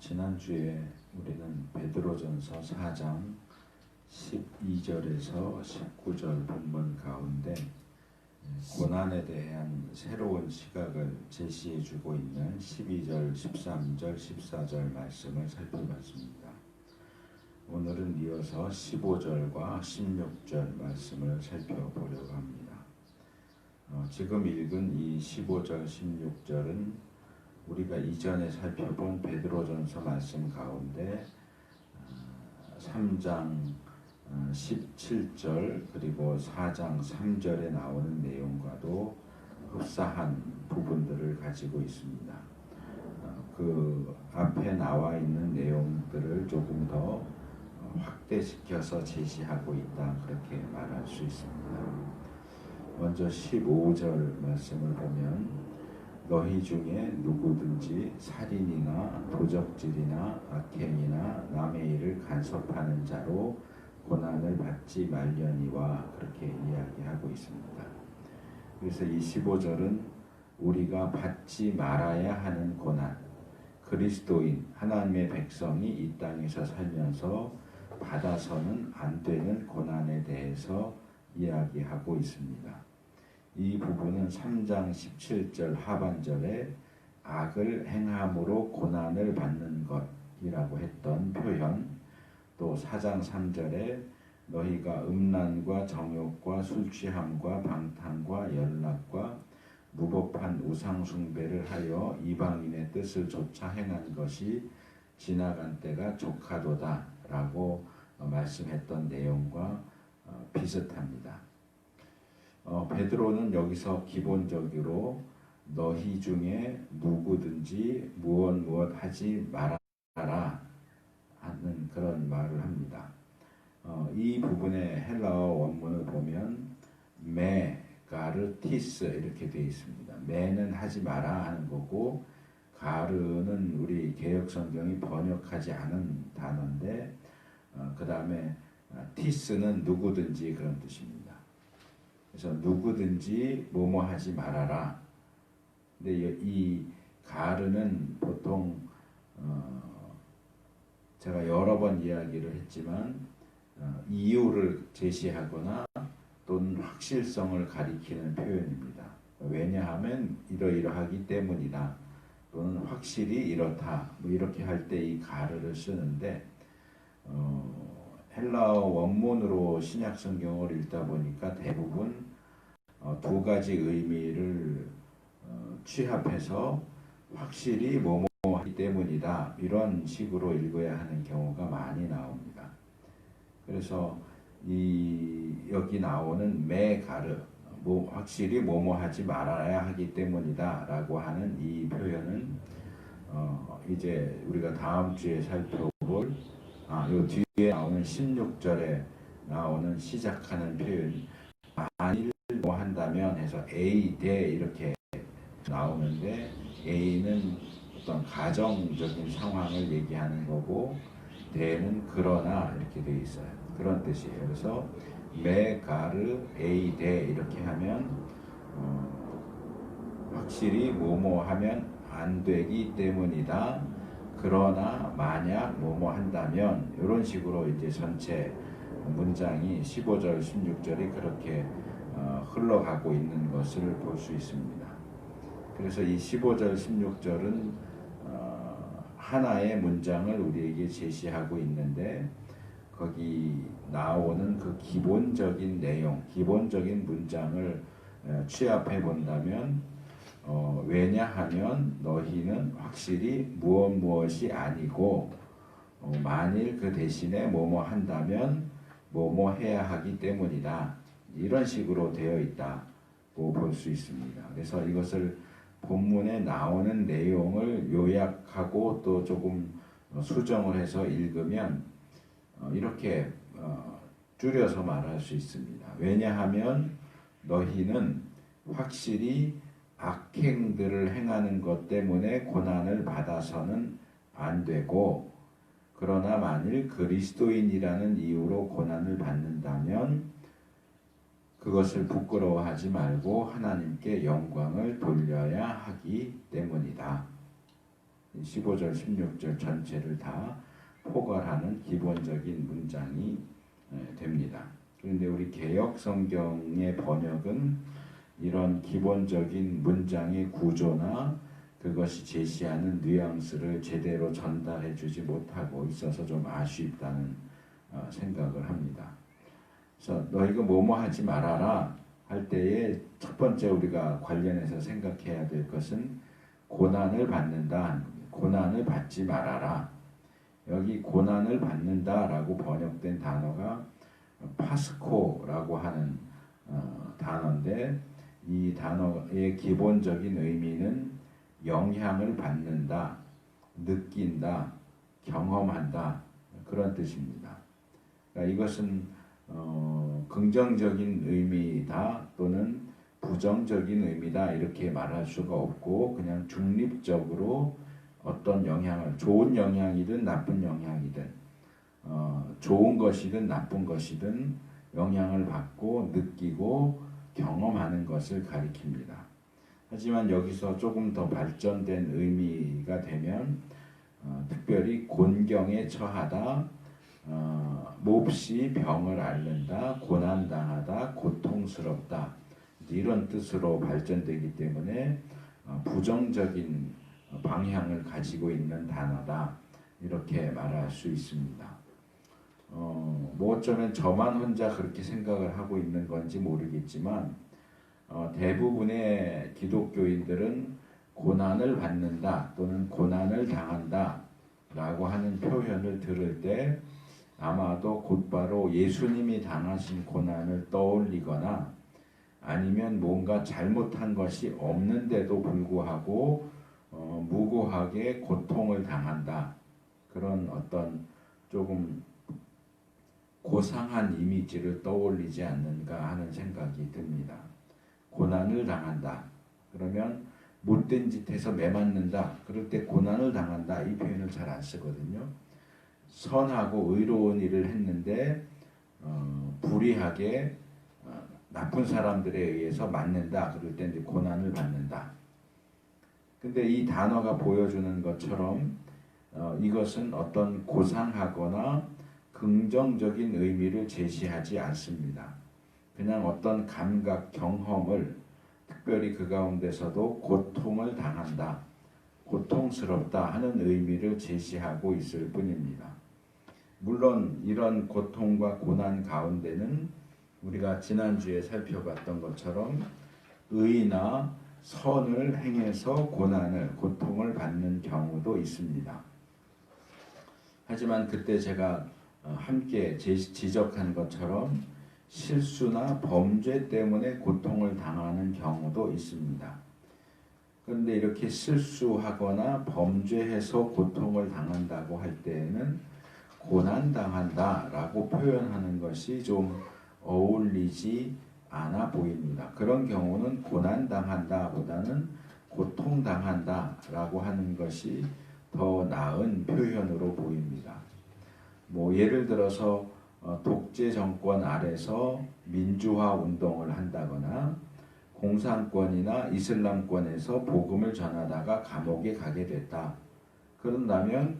지난주에 우리는 베드로전서 4장 12절에서 19절 본문 가운데 고난에 대한 새로운 시각을 제시해주고 있는 12절, 13절, 14절 말씀을 살펴봤습니다. 오늘은 이어서 15절과 16절 말씀을 살펴보려고 합니다. 지금 읽은 이 15절, 16절은 우리가 이전에 살펴본 베드로전서 말씀 가운데 3장 17절 그리고 4장 3절에 나오는 내용과도 흡사한 부분들을 가지고 있습니다. 그 앞에 나와 있는 내용들을 조금 더 확대시켜서 제시하고 있다, 그렇게 말할 수 있습니다. 먼저 15절 말씀을 보면 너희 중에 누구든지 살인이나 도적질이나 악행이나 남의 일을 간섭하는 자로 고난을 받지 말려니와, 그렇게 이야기하고 있습니다. 그래서 이 15절은 우리가 받지 말아야 하는 고난, 그리스도인 하나님의 백성이 이 땅에서 살면서 받아서는 안 되는 고난에 대해서 이야기하고 있습니다. 이 부분은 3장 17절 하반절에 악을 행함으로 고난을 받는 것이라고 했던 표현, 또 4장 3절에 너희가 음란과 정욕과 술취함과 방탕과 연락과 무법한 우상숭배를 하여 이방인의 뜻을 좇아 행한 것이 지나간 때가 족하도다 라고 말씀했던 내용과 비슷합니다. 베드로는 여기서 기본적으로 너희 중에 누구든지 무엇 하지 말아라 하는 그런 말을 합니다. 이 부분의 헬라어 원문을 보면 가르티스 이렇게 되어 있습니다. 매는 하지 마라 하는 거고, 가르는 우리 개역성경이 번역하지 않은 단어인데 그 다음에 티스는 누구든지 그런 뜻입니다. 그래서 누구든지 뭐뭐 하지 말아라. 근데 이 가르는 보통 제가 여러 번 이야기를 했지만 이유를 제시하거나 또는 확실성을 가리키는 표현입니다. 왜냐하면 이러이러하기 때문이다, 또는 확실히 이렇다, 뭐 이렇게 할 때 이 가르를 쓰는데 헬라어 원문으로 신약 성경을 읽다 보니까 대부분 두 가지 의미를 취합해서 확실히 뭐뭐 하기 때문이다, 이런 식으로 읽어야 하는 경우가 많이 나옵니다. 그래서 여기 나오는 가르, 확실히 뭐뭐 하지 말아야 하기 때문이다 라고 하는 이 표현은 이제 우리가 다음 주에 살펴볼 요 뒤에 나오는 16절에 나오는 시작하는 표현, 만일 뭐 한다면 해서 A 대 이렇게 나오는데, A는 어떤 가정적인 상황을 얘기하는 거고, 대는 그러나 이렇게 되어 있어요. 그런 뜻이에요. 그래서 가르 A 대 이렇게 하면 확실히 뭐뭐 하면 안 되기 때문이다, 그러나 만약 뭐뭐 한다면, 이런 식으로 이제 전체 문장이 15절, 16절이 그렇게 흘러가고 있는 것을 볼 수 있습니다. 그래서 이 15절, 16절은 하나의 문장을 우리에게 제시하고 있는데, 거기 나오는 그 기본적인 내용, 기본적인 문장을 취합해 본다면 왜냐하면 너희는 확실히 무엇이 아니고 만일 그 대신에 뭐뭐 한다면 뭐뭐 해야 하기 때문이다, 이런 식으로 되어 있다고 볼 수 있습니다. 그래서 이것을 본문에 나오는 내용을 요약하고 또 조금 수정을 해서 읽으면 이렇게 줄여서 말할 수 있습니다. 왜냐하면 너희는 확실히 악행들을 행하는 것 때문에 고난을 받아서는 안 되고, 그러나 만일 그리스도인이라는 이유로 고난을 받는다면 그것을 부끄러워하지 말고 하나님께 영광을 돌려야 하기 때문이다. 15절, 16절 전체를 다 포괄하는 기본적인 문장이 됩니다. 그런데 우리 개역 성경의 번역은 이런 기본적인 문장의 구조나 그것이 제시하는 뉘앙스를 제대로 전달해 주지 못하고 있어서 좀 아쉽다는 생각을 합니다. 그래서 너희가 뭐뭐 하지 말아라 할 때에 첫 번째 우리가 관련해서 생각해야 될 것은 고난을 받는다, 고난을 받지 말아라. 여기 고난을 받는다라고 번역된 단어가 파스코라고 하는 단어인데, 이 단어의 기본적인 의미는 영향을 받는다, 느낀다, 경험한다, 그런 뜻입니다. 그러니까 이것은 긍정적인 의미다 또는 부정적인 의미다 이렇게 말할 수가 없고, 그냥 중립적으로 어떤 영향을, 좋은 영향이든 나쁜 영향이든 좋은 것이든 나쁜 것이든 영향을 받고 느끼고 경험하는 것을 가리킵니다. 하지만 여기서 조금 더 발전된 의미가 되면 특별히 곤경에 처하다, 몹시 병을 앓는다, 고난당하다, 고통스럽다, 이런 뜻으로 발전되기 때문에 부정적인 방향을 가지고 있는 단어다 이렇게 말할 수 있습니다. 뭐 어쩌면 저만 혼자 그렇게 생각을 하고 있는 건지 모르겠지만 대부분의 기독교인들은 고난을 받는다 또는 고난을 당한다 라고 하는 표현을 들을 때 아마도 곧바로 예수님이 당하신 고난을 떠올리거나 아니면 뭔가 잘못한 것이 없는데도 불구하고 무고하게 고통을 당한다, 그런 어떤 조금 고상한 이미지를 떠올리지 않는가 하는 생각이 듭니다. 고난을 당한다 그러면 못된 짓 해서 매맞는다, 그럴 때 고난을 당한다 이 표현을 잘 안 쓰거든요. 선하고 의로운 일을 했는데 불의하게 나쁜 사람들에 의해서 맞는다, 그럴 때 이제 고난을 받는다. 근데 이 단어가 보여주는 것처럼 이것은 어떤 고상하거나 긍정적인 의미를 제시하지 않습니다. 그냥 어떤 감각, 경험을, 특별히 그 가운데서도 고통을 당한다, 고통스럽다 하는 의미를 제시하고 있을 뿐입니다. 물론 이런 고통과 고난 가운데는 우리가 지난주에 살펴봤던 것처럼 의나 선을 행해서 고통을 받는 경우도 있습니다. 하지만 그때 제가 함께 지적한 것처럼 실수나 범죄 때문에 고통을 당하는 경우도 있습니다. 그런데 이렇게 실수하거나 범죄해서 고통을 당한다고 할 때에는 고난당한다라고 표현하는 것이 좀 어울리지 않아 보입니다. 그런 경우는 고난당한다 보다는 고통당한다라고 하는 것이 더 나은 표현으로 보입니다. 뭐 예를 들어서 독재 정권 아래서 민주화 운동을 한다거나 공산권이나 이슬람권에서 복음을 전하다가 감옥에 가게 됐다. 그런다면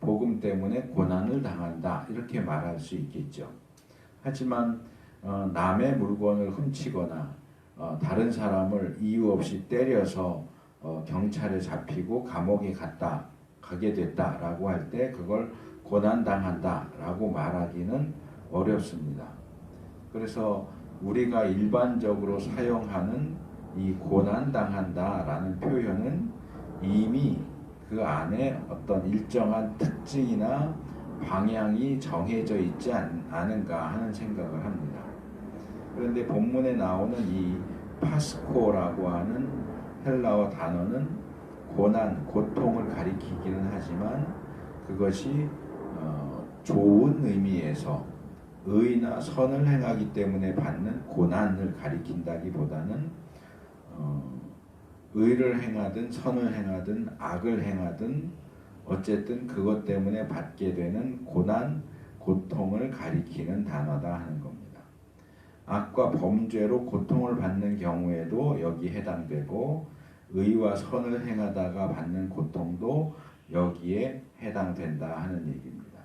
복음 때문에 고난을 당한다 이렇게 말할 수 있겠죠. 하지만 남의 물건을 훔치거나 다른 사람을 이유 없이 때려서 경찰에 잡히고 감옥에 가게 됐다라고 할 때 그걸 고난당한다라고 말하기는 어렵습니다. 그래서 우리가 일반적으로 사용하는 이 고난당한다라는 표현은 이미 그 안에 어떤 일정한 특징이나 방향이 정해져 있지 않은가 하는 생각을 합니다. 그런데 본문에 나오는 이 파스코라고 하는 헬라어 단어는 고난, 고통을 가리키기는 하지만 그것이 좋은 의미에서 의나 선을 행하기 때문에 받는 고난을 가리킨다기보다는 의를 행하든 선을 행하든 악을 행하든 어쨌든 그것 때문에 받게 되는 고난, 고통을 가리키는 단어다 하는 겁니다. 악과 범죄로 고통을 받는 경우에도 여기 해당되고 의와 선을 행하다가 받는 고통도 여기에 해당된다 하는 얘기입니다.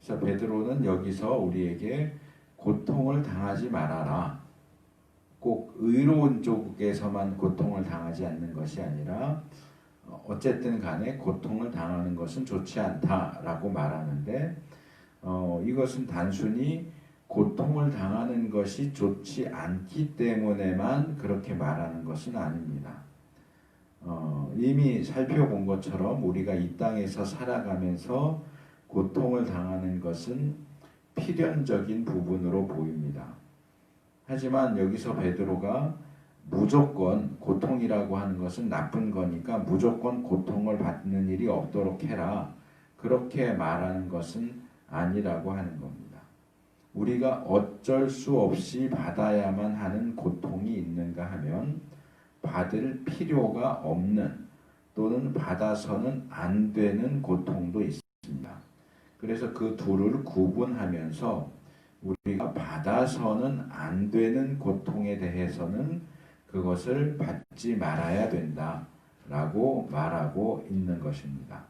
그래서 베드로는 여기서 우리에게 고통을 당하지 말아라. 꼭 의로운 쪽에서만 고통을 당하지 않는 것이 아니라 어쨌든 간에 고통을 당하는 것은 좋지 않다라고 말하는데 이것은 단순히 고통을 당하는 것이 좋지 않기 때문에만 그렇게 말하는 것은 아닙니다. 이미 살펴본 것처럼 우리가 이 땅에서 살아가면서 고통을 당하는 것은 필연적인 부분으로 보입니다. 하지만 여기서 베드로가 무조건 고통이라고 하는 것은 나쁜 거니까 무조건 고통을 받는 일이 없도록 해라. 그렇게 말하는 것은 아니라고 하는 겁니다. 우리가 어쩔 수 없이 받아야만 하는 고통이 있는가 하면 받을 필요가 없는 또는 받아서는 안 되는 고통도 있습니다. 그래서 그 둘을 구분하면서 우리가 받아서는 안 되는 고통에 대해서는 그것을 받지 말아야 된다라고 말하고 있는 것입니다.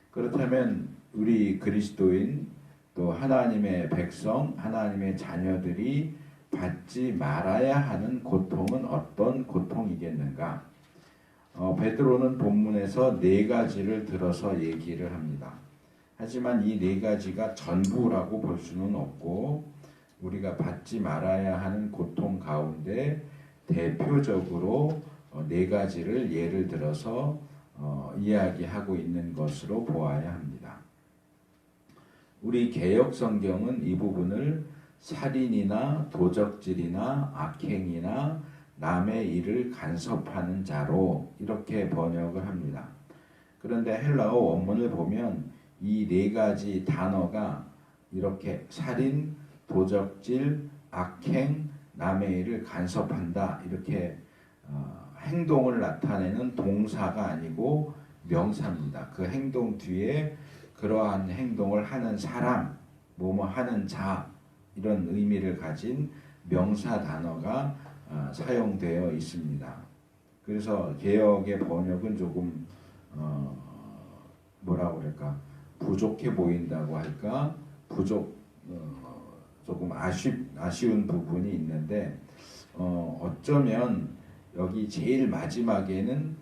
그렇다면 우리 그리스도인 또 하나님의 백성, 하나님의 자녀들이 받지 말아야 하는 고통은 어떤 고통이겠는가? 베드로는 본문에서 4가지를 들어서 얘기를 합니다. 하지만 이 4가지가 전부라고 볼 수는 없고 우리가 받지 말아야 하는 고통 가운데 대표적으로 4가지를 예를 들어서 이야기하고 있는 것으로 보아야 합니다. 우리 개역 성경은 이 부분을 살인이나 도적질이나 악행이나 남의 일을 간섭하는 자로 이렇게 번역을 합니다. 그런데 헬라어 원문을 보면 이 4가지 단어가 이렇게 살인, 도적질, 악행, 남의 일을 간섭한다 이렇게 행동을 나타내는 동사가 아니고 명사입니다. 그 행동 뒤에 그러한 행동을 하는 사람, 뭐뭐 하는 자 이런 의미를 가진 명사 단어가 사용되어 있습니다. 그래서 개역의 번역은 조금 뭐라고 그럴까 부족해 보인다고 할까 조금 아쉬운 부분이 있는데 어쩌면 여기 제일 마지막에는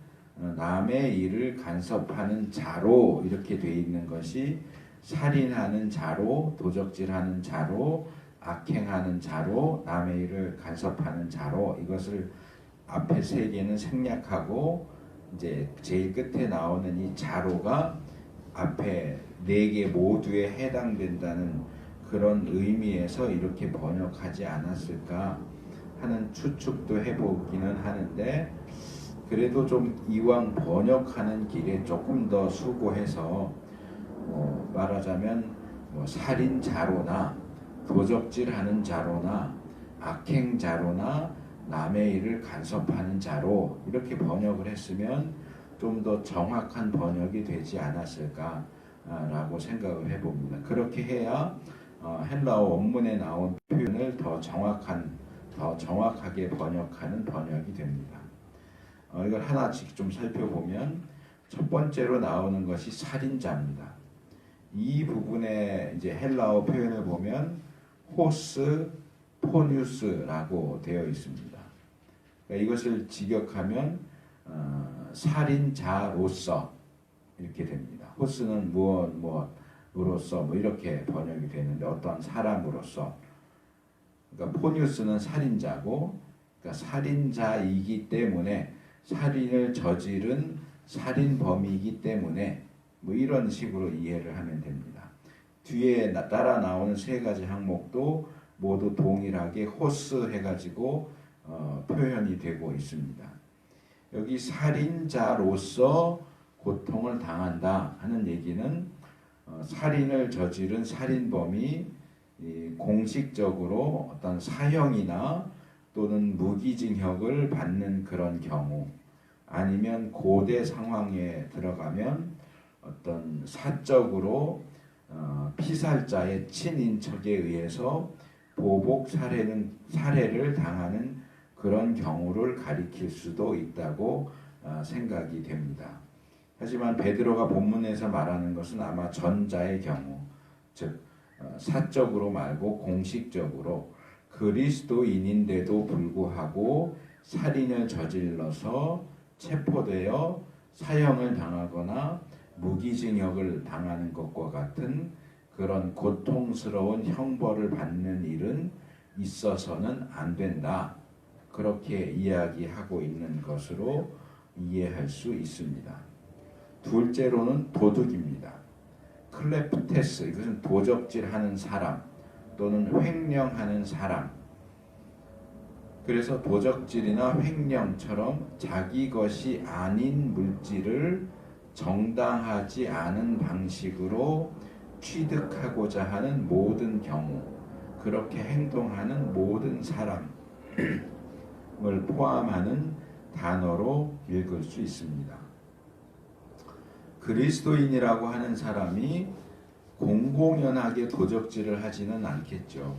남의 일을 간섭하는 자로 이렇게 돼 있는 것이 살인하는 자로, 도적질하는 자로, 악행하는 자로, 남의 일을 간섭하는 자로 이것을 앞에 3개는 생략하고 이제 제일 끝에 나오는 이 자로가 앞에 4개 모두에 해당된다는 그런 의미에서 이렇게 번역하지 않았을까 하는 추측도 해보기는 하는데 그래도 좀 이왕 번역하는 길에 조금 더 수고해서 말하자면 살인자로나 도적질하는 자로나 악행자로나 남의 일을 간섭하는 자로 이렇게 번역을 했으면 좀 더 정확한 번역이 되지 않았을까라고 생각을 해봅니다. 그렇게 해야 헬라어 원문에 나온 표현을 더 정확하게 번역하는 번역이 됩니다. 이걸 하나씩 좀 살펴보면 첫 번째로 나오는 것이 살인자입니다. 이 부분에 이제 헬라어 표현을 보면 호스 포뉴스라고 되어 있습니다. 그러니까 이것을 직역하면 살인자로서 이렇게 됩니다. 호스는 무엇으로서 이렇게 번역이 되는데 어떤 사람으로서 그러니까 포뉴스는 살인자고 그러니까 살인자이기 때문에 살인을 저지른 살인범이기 때문에 이런 식으로 이해를 하면 됩니다. 뒤에 따라 나오는 3가지 항목도 모두 동일하게 호스 해가지고 표현이 되고 있습니다. 여기 살인자로서 고통을 당한다 하는 얘기는 살인을 저지른 살인범이 공식적으로 어떤 사형이나 또는 무기징역을 받는 그런 경우 아니면 고대 상황에 들어가면 어떤 사적으로 피살자의 친인척에 의해서 보복 살해를 당하는 그런 경우를 가리킬 수도 있다고 생각이 됩니다. 하지만 베드로가 본문에서 말하는 것은 아마 전자의 경우, 즉 사적으로 말고 공식적으로 그리스도인인데도 불구하고 살인을 저질러서 체포되어 사형을 당하거나 무기징역을 당하는 것과 같은 그런 고통스러운 형벌을 받는 일은 있어서는 안 된다. 그렇게 이야기하고 있는 것으로 이해할 수 있습니다. 둘째로는 도둑입니다. 클레프테스, 이것은 도적질하는 사람 또는 횡령하는 사람. 그래서 도적질이나 횡령처럼 자기 것이 아닌 물질을 정당하지 않은 방식으로 취득하고자 하는 모든 경우, 그렇게 행동하는 모든 사람을 포함하는 단어로 읽을 수 있습니다. 그리스도인이라고 하는 사람이 공공연하게 도적질을 하지는 않겠죠.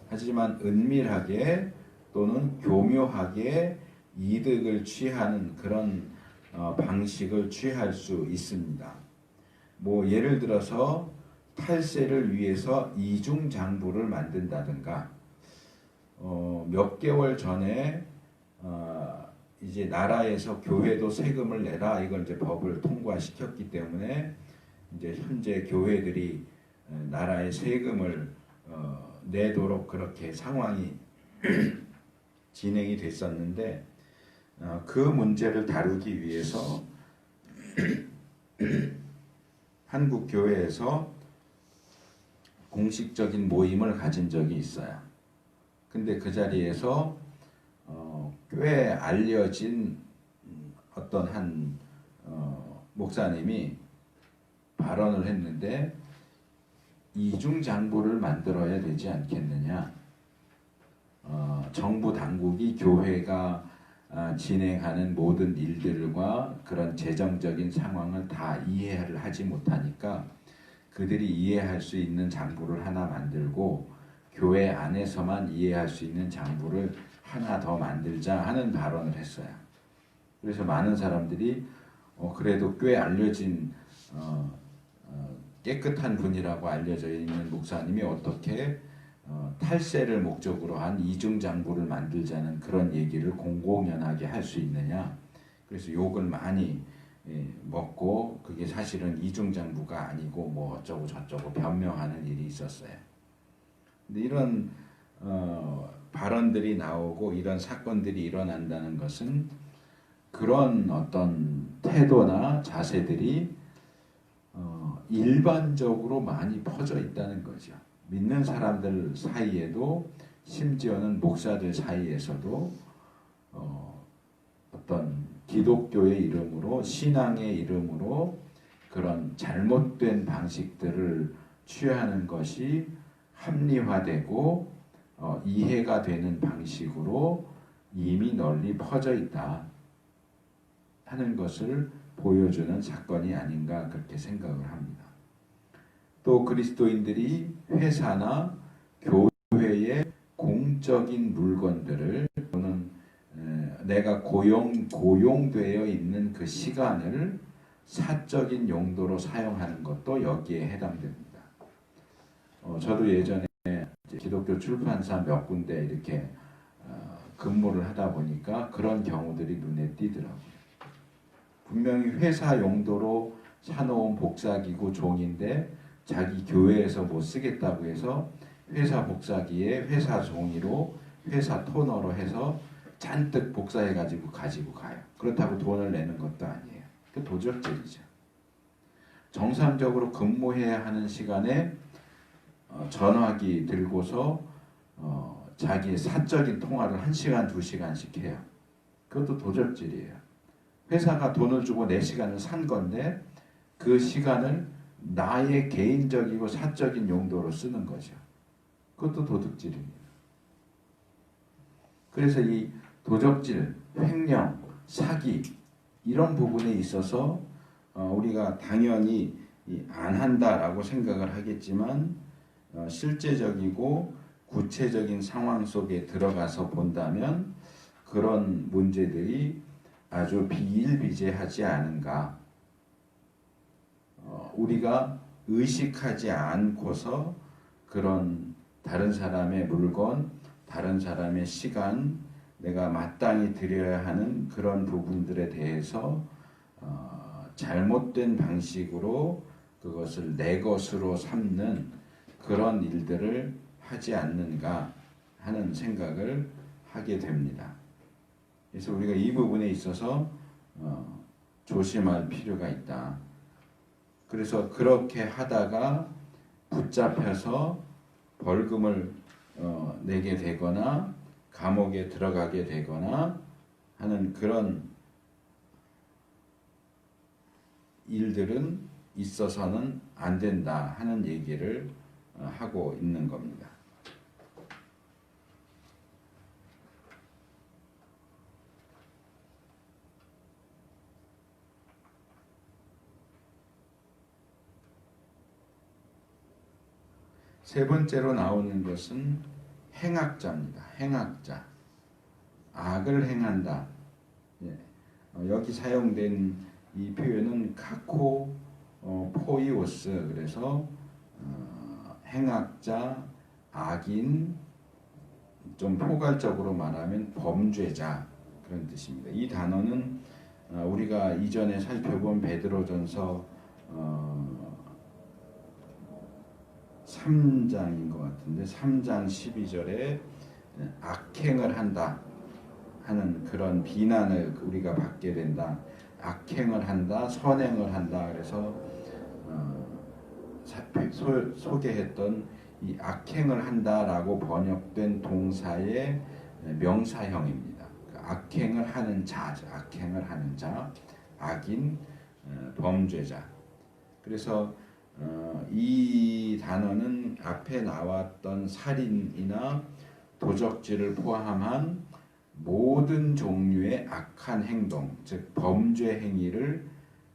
하지만 은밀하게 또는 교묘하게 이득을 취하는 그런 방식을 취할 수 있습니다. 뭐 예를 들어서 탈세를 위해서 이중장부를 만든다든가, 몇 개월 전에 이제 나라에서 교회도 세금을 내라, 이걸 이제 법을 통과시켰기 때문에 이제 현재 교회들이 나라의 세금을 내도록 그렇게 상황이 진행이 됐었는데, 그 문제를 다루기 위해서 한국 교회에서 공식적인 모임을 가진 적이 있어요. 근데 그 자리에서 꽤 알려진 어떤 한 목사님이 발언을 했는데, 이중장부를 만들어야 되지 않겠느냐. 정부 당국이 교회가 진행하는 모든 일들과 그런 재정적인 상황을 다 이해를 하지 못하니까 그들이 이해할 수 있는 장부를 하나 만들고 교회 안에서만 이해할 수 있는 장부를 하나 더 만들자 하는 발언을 했어요. 그래서 많은 사람들이 그래도 꽤 알려진 깨끗한 분이라고 알려져 있는 목사님이 어떻게 탈세를 목적으로 한 이중장부를 만들자는 그런 얘기를 공공연하게 할 수 있느냐. 그래서 욕을 많이 먹고, 그게 사실은 이중장부가 아니고 뭐 어쩌고 저쩌고 변명하는 일이 있었어요. 근데 이런 발언들이 나오고 이런 사건들이 일어난다는 것은 그런 어떤 태도나 자세들이 일반적으로 많이 퍼져 있다는 거죠. 믿는 사람들 사이에도, 심지어는 목사들 사이에서도 어떤 기독교의 이름으로, 신앙의 이름으로 그런 잘못된 방식들을 취하는 것이 합리화되고 이해가 되는 방식으로 이미 널리 퍼져 있다 하는 것을 보여주는 사건이 아닌가 그렇게 생각을 합니다. 또 그리스도인들이 회사나 교회의 공적인 물건들을 또는 내가 고용되어 있는 그 시간을 사적인 용도로 사용하는 것도 여기에 해당됩니다. 저도 예전에 기독교 출판사 몇 군데 이렇게 근무를 하다 보니까 그런 경우들이 눈에 띄더라고요. 분명히 회사 용도로 사놓은 복사기고 종인데 자기 교회에서 못 쓰겠다고 해서 회사 복사기에 회사 종이로, 회사 토너로 해서 잔뜩 복사해가지고 가지고 가요. 그렇다고 돈을 내는 것도 아니에요. 그 도적질이죠. 정상적으로 근무해야 하는 시간에 전화기 들고서 자기의 사적인 통화를 1시간, 2시간씩 해요. 그것도 도적질이에요. 회사가 돈을 주고 내 시간을 산 건데 그 시간을 나의 개인적이고 사적인 용도로 쓰는 거죠. 그것도 도둑질입니다. 그래서 이 도적질, 횡령, 사기 이런 부분에 있어서 우리가 당연히 안 한다라고 생각을 하겠지만 실제적이고 구체적인 상황 속에 들어가서 본다면 그런 문제들이 아주 비일비재하지 않은가? 우리가 의식하지 않고서 그런 다른 사람의 물건, 다른 사람의 시간, 내가 마땅히 드려야 하는 그런 부분들에 대해서 잘못된 방식으로 그것을 내 것으로 삼는 그런 일들을 하지 않는가 하는 생각을 하게 됩니다. 그래서 우리가 이 부분에 있어서 조심할 필요가 있다. 그래서 그렇게 하다가 붙잡혀서 벌금을 내게 되거나 감옥에 들어가게 되거나 하는 그런 일들은 있어서는 안 된다 하는 얘기를 하고 있는 겁니다. 세 번째로 나오는 것은 행악자입니다. 행악자. 악을 행한다. 예. 여기 사용된 이 표현은 카코 포이오스, 그래서 행악자, 악인, 좀 포괄적으로 말하면 범죄자 그런 뜻입니다. 이 단어는 우리가 이전에 살펴본 베드로전서 3장인 것 같은데 3장 12절에 악행을 한다 하는 그런 비난을 우리가 받게 된다. 악행을 한다, 선행을 한다. 그래서 소개했던 이 악행을 한다라고 번역된 동사의 명사형입니다. 악행을 하는 자, 악행을 하는 자, 악인, 범죄자. 그래서 이 단어는 앞에 나왔던 살인이나 도적질을 포함한 모든 종류의 악한 행동, 즉 범죄 행위를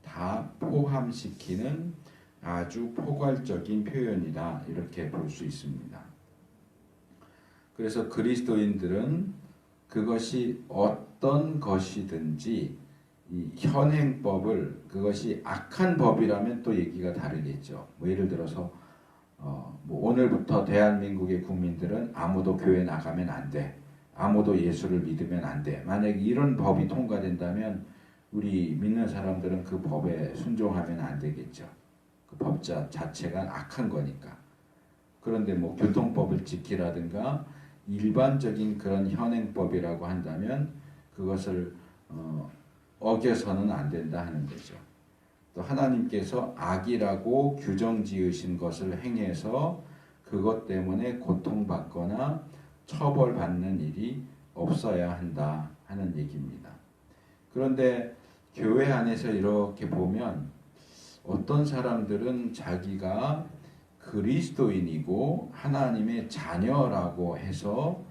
다 포함시키는 아주 포괄적인 표현이다, 이렇게 볼 수 있습니다. 그래서 그리스도인들은 그것이 어떤 것이든지 이 현행법을, 그것이 악한 법이라면 또 얘기가 다르겠죠. 뭐 예를 들어서 뭐 오늘부터 대한민국의 국민들은 아무도 교회 나가면 안 돼, 아무도 예수를 믿으면 안 돼. 만약에 이런 법이 통과된다면 우리 믿는 사람들은 그 법에 순종하면 안 되겠죠. 그 법 자체가 악한 거니까. 그런데 뭐 교통법을 지키라든가 일반적인 그런 현행법이라고 한다면 그것을 어겨서는 안 된다 하는 거죠. 또 하나님께서 악이라고 규정 지으신 것을 행해서 그것 때문에 고통받거나 처벌받는 일이 없어야 한다 하는 얘기입니다. 그런데 교회 안에서 이렇게 보면 어떤 사람들은 자기가 그리스도인이고 하나님의 자녀라고 해서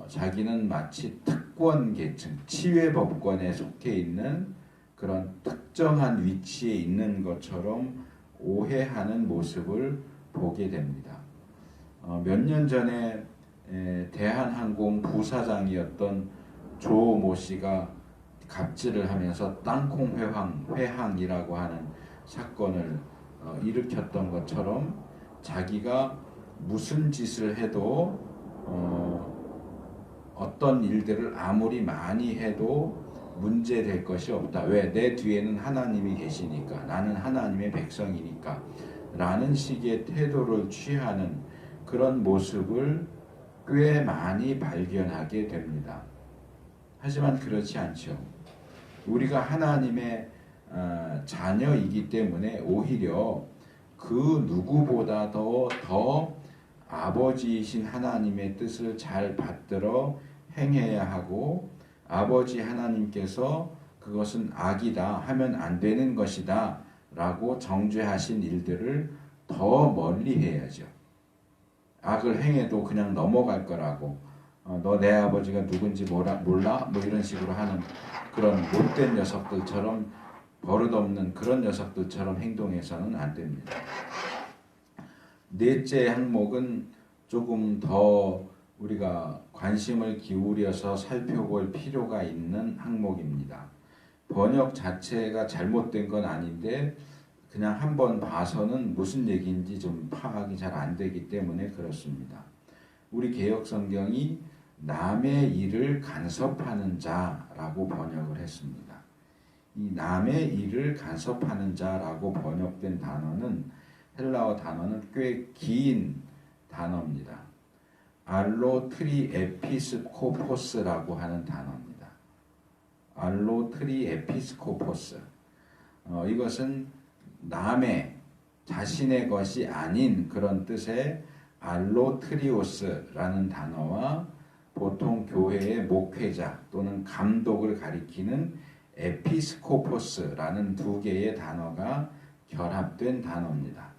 자기는 마치 특권 계층, 치외법권에 속해 있는 그런 특정한 위치에 있는 것처럼 오해하는 모습을 보게 됩니다. 몇 년 전에 대한항공 부사장이었던 조모 씨가 갑질을 하면서 땅콩 회항이라고 하는 사건을 일으켰던 것처럼 자기가 무슨 짓을 해도 어떤 일들을 아무리 많이 해도 문제될 것이 없다. 왜? 내 뒤에는 하나님이 계시니까, 나는 하나님의 백성이니까 라는 식의 태도를 취하는 그런 모습을 꽤 많이 발견하게 됩니다. 하지만 그렇지 않죠. 우리가 하나님의 자녀이기 때문에 오히려 그 누구보다도 더 아버지이신 하나님의 뜻을 잘 받들어 행해야 하고, 아버지 하나님께서 그것은 악이다, 하면 안 되는 것이다 라고 정죄하신 일들을 더 멀리 해야죠. 악을 행해도 그냥 넘어갈 거라고, 너 내 아버지가 누군지 몰라? 뭐 이런 식으로 하는 그런 못된 녀석들처럼, 버릇없는 그런 녀석들처럼 행동해서는 안 됩니다. 넷째 항목은 조금 더 우리가 관심을 기울여서 살펴볼 필요가 있는 항목입니다. 번역 자체가 잘못된 건 아닌데 그냥 한번 봐서는 무슨 얘기인지 좀 파악이 잘 안 되기 때문에 그렇습니다. 우리 개역성경이 남의 일을 간섭하는 자라고 번역을 했습니다. 이 남의 일을 간섭하는 자라고 번역된 단어는 헬라어 단어는 꽤 긴 단어입니다. 알로트리에피스코포스라고 하는 단어입니다. 알로트리에피스코포스. 이것은 남의 자신의 것이 아닌 그런 뜻의 알로트리오스라는 단어와 보통 교회의 목회자 또는 감독을 가리키는 에피스코포스라는 두 개의 단어가 결합된 단어입니다.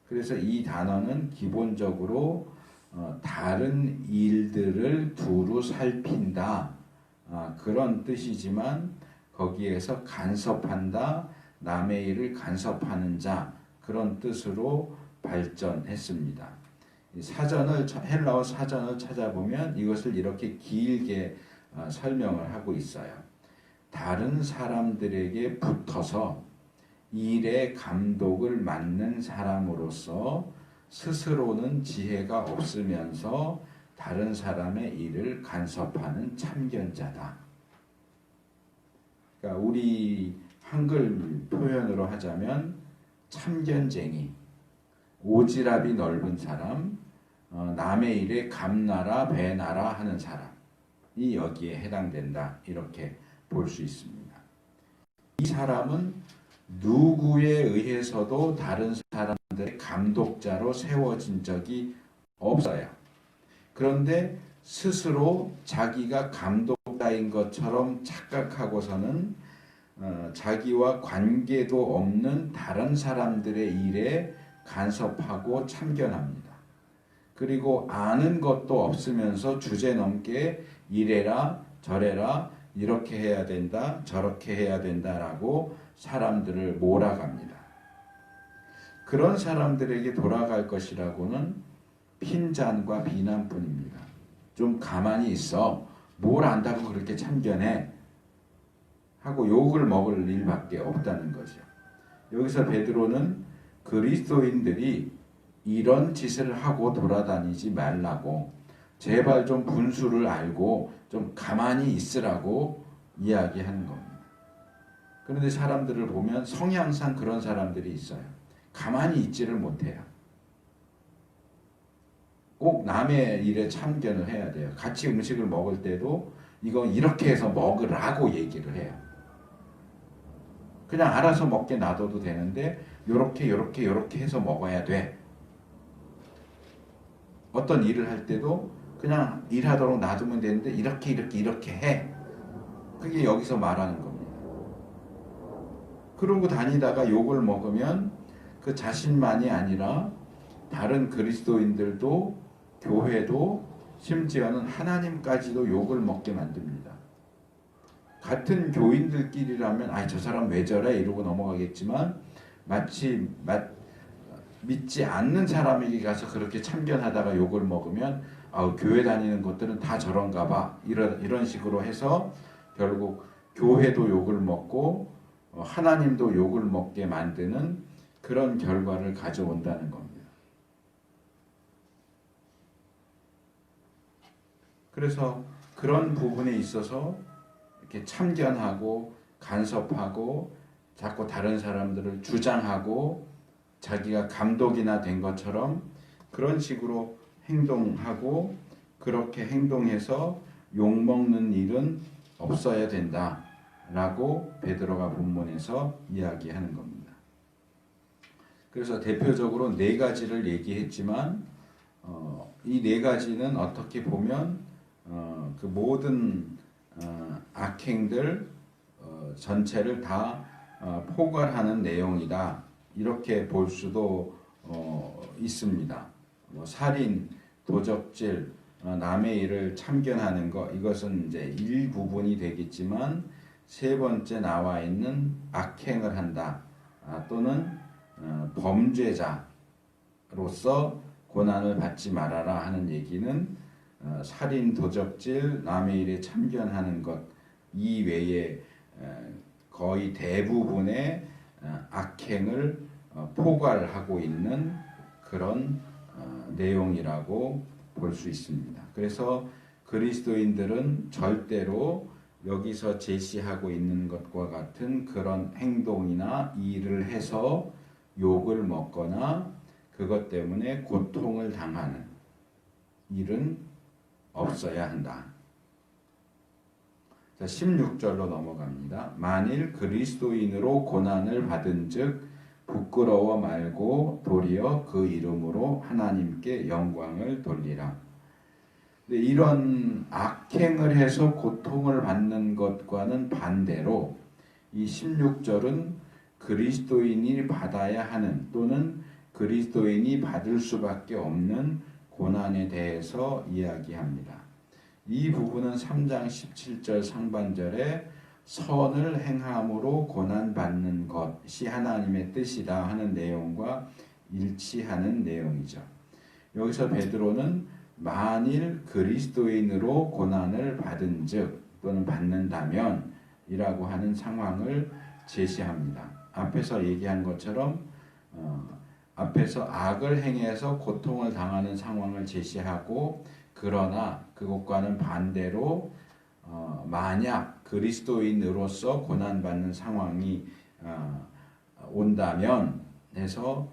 그래서 이 단어는 기본적으로 다른 일들을 두루 살핀다 그런 뜻이지만 거기에서 간섭한다, 남의 일을 간섭하는 자 그런 뜻으로 발전했습니다. 헬라어 사전을 찾아보면 이것을 이렇게 길게 설명을 하고 있어요. 다른 사람들에게 붙어서 일의 감독을 맡는 사람으로서 스스로는 지혜가 없으면서 다른 사람의 일을 간섭하는 참견자다. 그러니까 우리 한글 표현으로 하자면 참견쟁이, 오지랖이 넓은 사람, 남의 일에 감나라 배나라 하는 사람이 여기에 해당된다. 이렇게 볼 수 있습니다. 이 사람은 누구에 의해서도 다른 사람들의 감독자로 세워진 적이 없어요. 그런데 스스로 자기가 감독자인 것처럼 착각하고서는 자기와 관계도 없는 다른 사람들의 일에 간섭하고 참견합니다. 그리고 아는 것도 없으면서 주제넘게 이래라 저래라 이렇게 해야 된다 저렇게 해야 된다라고 사람들을 몰아갑니다. 그런 사람들에게 돌아갈 것이라고는 핀잔과 비난뿐입니다. 좀 가만히 있어. 뭘 안다고 그렇게 참견해. 하고 욕을 먹을 일밖에 없다는 거죠. 여기서 베드로는 그리스도인들이 이런 짓을 하고 돌아다니지 말라고 제발 좀 분수를 알고 좀 가만히 있으라고 이야기하는 겁니다. 그런데 사람들을 보면 성향상 그런 사람들이 있어요. 가만히 있지를 못해요. 꼭 남의 일에 참견을 해야 돼요. 같이 음식을 먹을 때도 이건 이렇게 해서 먹으라고 얘기를 해요. 그냥 알아서 먹게 놔둬도 되는데 요렇게 해서 먹어야 돼. 어떤 일을 할 때도 그냥 일하도록 놔두면 되는데 이렇게 해. 그게 여기서 말하는 겁니다. 그러고 다니다가 욕을 먹으면 그 자신만이 아니라 다른 그리스도인들도 교회도 심지어는 하나님까지도 욕을 먹게 만듭니다. 같은 교인들끼리라면 저 사람 왜 저래 이러고 넘어가겠지만 마치 믿지 않는 사람에게 가서 그렇게 참견하다가 욕을 먹으면 교회 다니는 것들은 다 저런가 봐 이런 식으로 해서 결국 교회도 욕을 먹고 하나님도 욕을 먹게 만드는 그런 결과를 가져온다는 겁니다. 그래서 그런 부분에 있어서 이렇게 참견하고 간섭하고 자꾸 다른 사람들을 주장하고 자기가 감독이나 된 것처럼 그런 식으로 행동하고 그렇게 행동해서 욕먹는 일은 없어야 된다라고 베드로가 본문에서 이야기하는 겁니다. 그래서 대표적으로 네 가지를 얘기했지만 이 네 가지는 어떻게 보면 그 모든 악행들 전체를 다 포괄하는 내용이다. 이렇게 볼 수도 있습니다. 살인, 도적질, 남의 일을 참견하는 것 이것은 이제 일부분이 되겠지만 세 번째 나와 있는 악행을 한다 또는 범죄자로서 고난을 받지 말아라 하는 얘기는 살인, 도적질, 남의 일에 참견하는 것 이외에 거의 대부분의 악행을 포괄하고 있는 그런 내용이라고 볼 수 있습니다. 그래서 그리스도인들은 절대로 여기서 제시하고 있는 것과 같은 그런 행동이나 일을 해서 욕을 먹거나 그것 때문에 고통을 당하는 일은 없어야 한다. 자, 16절로 넘어갑니다. 만일 그리스도인으로 고난을 받은 즉 부끄러워 말고 도리어 그 이름으로 하나님께 영광을 돌리라. 근데 이런 악행을 해서 고통을 받는 것과는 반대로 이 16절은 그리스도인이 받아야 하는 또는 그리스도인이 받을 수밖에 없는 고난에 대해서 이야기합니다. 이 부분은 3장 17절 상반절에 선을 행함으로 고난받는 것이 하나님의 뜻이다 하는 내용과 일치하는 내용이죠. 여기서 베드로는 만일 그리스도인으로 고난을 받은 즉 또는 받는다면 이라고 하는 상황을 제시합니다. 앞에서 얘기한 것처럼 앞에서 악을 행해서 고통을 당하는 상황을 제시하고 그러나 그것과는 반대로 만약 그리스도인으로서 고난받는 상황이 온다면 해서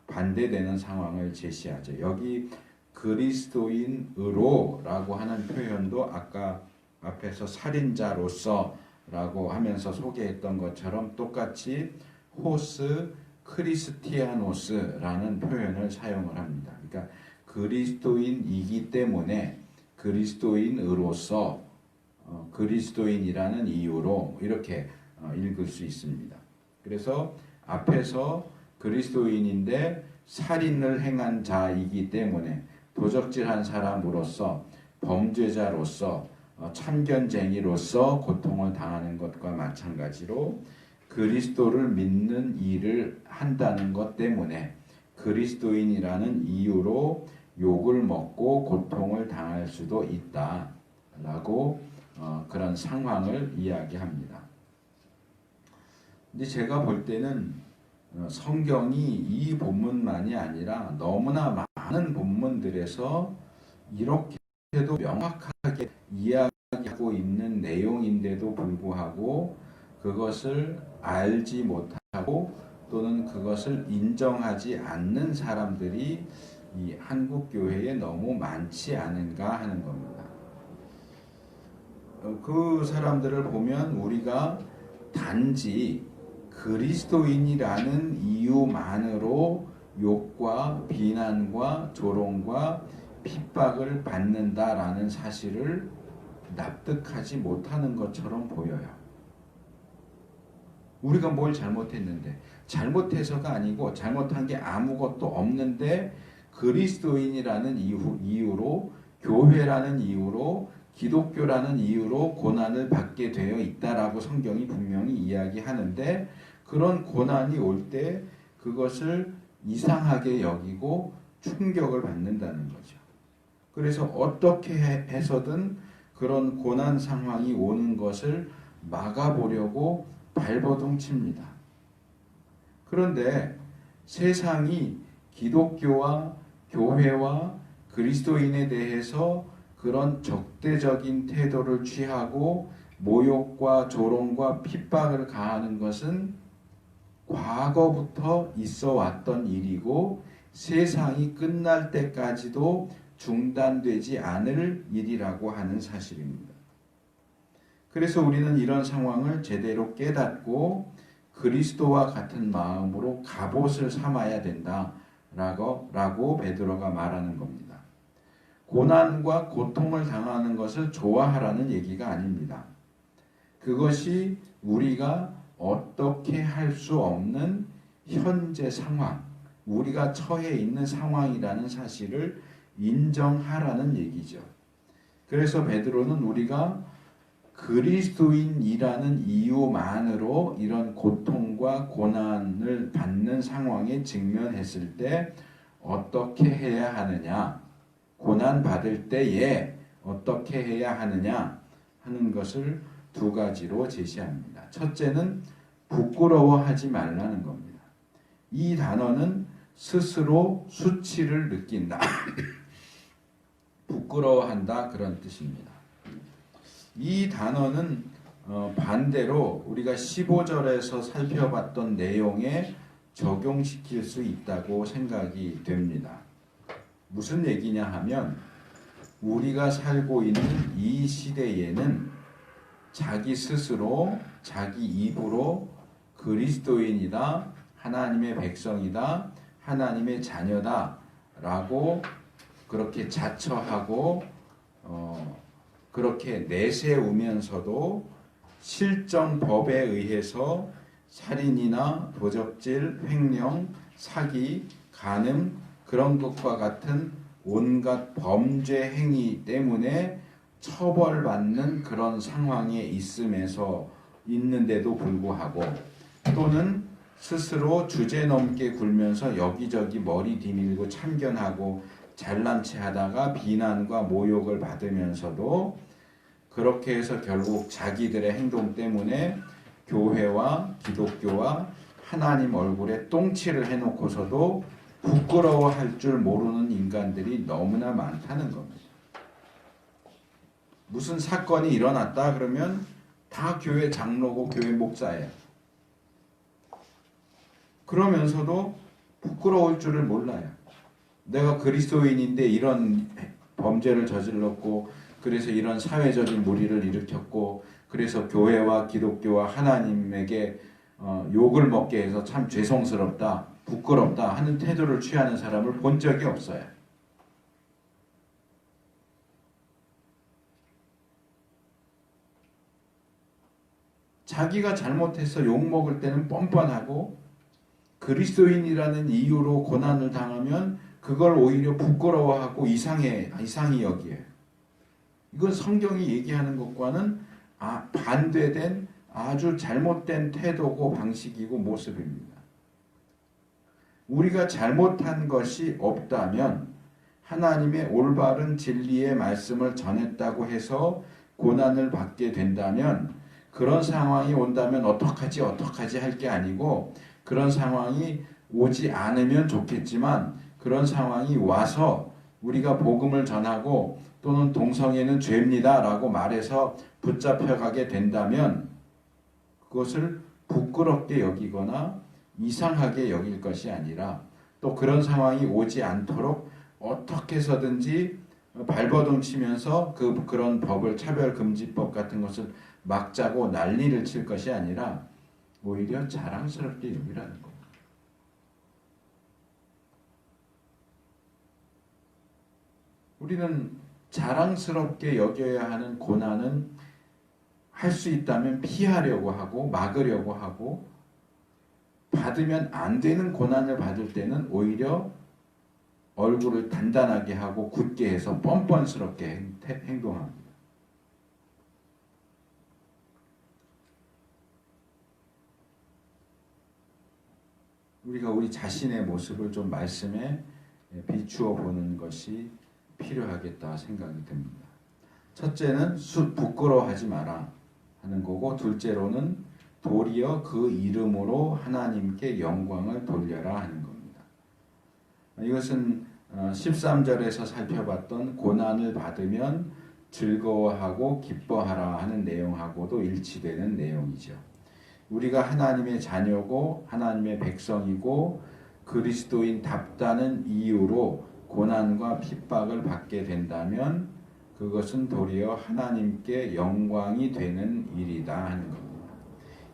반대되는 상황을 제시하죠. 여기 그리스도인으로라고 하는 표현도 아까 앞에서 살인자로서라고 하면서 소개했던 것처럼 똑같이 호스 크리스티아노스라는 표현을 사용을 합니다. 그러니까 그리스도인이기 때문에 그리스도인으로서 그리스도인이라는 이유로 이렇게 읽을 수 있습니다. 그래서 앞에서 그리스도인인데 살인을 행한 자이기 때문에 도적질한 사람으로서 범죄자로서 참견쟁이로서 고통을 당하는 것과 마찬가지로 그리스도를 믿는 일을 한다는 것 때문에 그리스도인이라는 이유로 욕을 먹고 고통을 당할 수도 있다라고 그런 상황을 이야기합니다. 근데 제가 볼 때는 성경이 이 본문만이 아니라 너무나 많은 본문들에서 이렇게도 명확하게 이야기하고 있는 내용인데도 불구하고 그것을 알지 못하고 또는 그것을 인정하지 않는 사람들이 이 한국 교회에 너무 많지 않은가 하는 겁니다. 그 사람들을 보면 우리가 단지 그리스도인이라는 이유만으로 욕과 비난과 조롱과 핍박을 받는다라는 사실을 납득하지 못하는 것처럼 보여요. 우리가 뭘 잘못했는데 잘못해서가 아니고 잘못한 게 아무것도 없는데 그리스도인이라는 이유로 교회라는 이유로 기독교라는 이유로 고난을 받게 되어 있다라고 성경이 분명히 이야기하는데 그런 고난이 올 때 그것을 이상하게 여기고 충격을 받는다는 거죠. 그래서 어떻게 해서든 그런 고난 상황이 오는 것을 막아보려고 발버둥 칩니다. 그런데 세상이 기독교와 교회와 그리스도인에 대해서 그런 적대적인 태도를 취하고 모욕과 조롱과 핍박을 가하는 것은 과거부터 있어 왔던 일이고 세상이 끝날 때까지도 중단되지 않을 일이라고 하는 사실입니다. 그래서 우리는 이런 상황을 제대로 깨닫고 그리스도와 같은 마음으로 갑옷을 삼아야 된다라고 베드로가 말하는 겁니다. 고난과 고통을 당하는 것을 좋아하라는 얘기가 아닙니다. 그것이 우리가 어떻게 할 수 없는 현재 상황, 우리가 처해 있는 상황이라는 사실을 인정하라는 얘기죠. 그래서 베드로는 우리가 그리스도인이라는 이유만으로 이런 고통과 고난을 받는 상황에 직면했을 때 어떻게 해야 하느냐, 고난 받을 때에 어떻게 해야 하느냐 하는 것을 두 가지로 제시합니다. 첫째는 부끄러워하지 말라는 겁니다. 이 단어는 스스로 수치를 느낀다. 부끄러워한다 그런 뜻입니다. 이 단어는 반대로 우리가 15절에서 살펴봤던 내용에 적용시킬 수 있다고 생각이 됩니다. 무슨 얘기냐 하면 우리가 살고 있는 이 시대에는 자기 스스로 자기 입으로 그리스도인이다, 하나님의 백성이다, 하나님의 자녀다 라고 그렇게 자처하고 그렇게 내세우면서도 실정 법에 의해서 살인이나 도적질, 횡령, 사기, 간음 그런 것과 같은 온갖 범죄 행위 때문에 처벌받는 그런 상황에 있는데도 불구하고 또는 스스로 주제넘게 굴면서 여기저기 머리 디밀고 참견하고 잘난 체 하다가 비난과 모욕을 받으면서도 그렇게 해서 결국 자기들의 행동 때문에 교회와 기독교와 하나님 얼굴에 똥칠을 해놓고서도 부끄러워할 줄 모르는 인간들이 너무나 많다는 겁니다. 무슨 사건이 일어났다 그러면 다 교회 장로고 교회 목사예요. 그러면서도 부끄러울 줄을 몰라요. 내가 그리스도인인데 이런 범죄를 저질렀고 그래서 이런 사회적인 무리를 일으켰고 그래서 교회와 기독교와 하나님에게 욕을 먹게 해서 참 죄송스럽다, 부끄럽다 하는 태도를 취하는 사람을 본 적이 없어요. 자기가 잘못해서 욕먹을 때는 뻔뻔하고 그리스도인이라는 이유로 고난을 당하면 그걸 오히려 부끄러워하고 이상히 여기에요. 이건 성경이 얘기하는 것과는 반대된 아주 잘못된 태도고 방식이고 모습입니다. 우리가 잘못한 것이 없다면 하나님의 올바른 진리의 말씀을 전했다고 해서 고난을 받게 된다면 그런 상황이 온다면 어떡하지 할 게 아니고 그런 상황이 오지 않으면 좋겠지만 그런 상황이 와서 우리가 복음을 전하고 또는 동성애는 죄입니다 라고 말해서 붙잡혀가게 된다면 그것을 부끄럽게 여기거나 이상하게 여길 것이 아니라 또 그런 상황이 오지 않도록 어떻게 해서든지 발버둥 치면서 그런 법을 차별금지법 같은 것을 막자고 난리를 칠 것이 아니라 오히려 자랑스럽게 여기라는 겁니다. 우리는 자랑스럽게 여겨야 하는 고난은 할 수 있다면 피하려고 하고 막으려고 하고 받으면 안 되는 고난을 받을 때는 오히려 얼굴을 단단하게 하고 굳게 해서 뻔뻔스럽게 행동합니다. 우리가 우리 자신의 모습을 좀 말씀에 비추어 보는 것이 필요하겠다 생각이 듭니다. 첫째는 부끄러워하지 마라 하는 거고 둘째로는 도리어 그 이름으로 하나님께 영광을 돌려라 하는 겁니다. 이것은 13절에서 살펴봤던 고난을 받으면 즐거워하고 기뻐하라 하는 내용하고도 일치되는 내용이죠. 우리가 하나님의 자녀고 하나님의 백성이고 그리스도인답다는 이유로 고난과 핍박을 받게 된다면 그것은 도리어 하나님께 영광이 되는 일이다 하는 겁니다.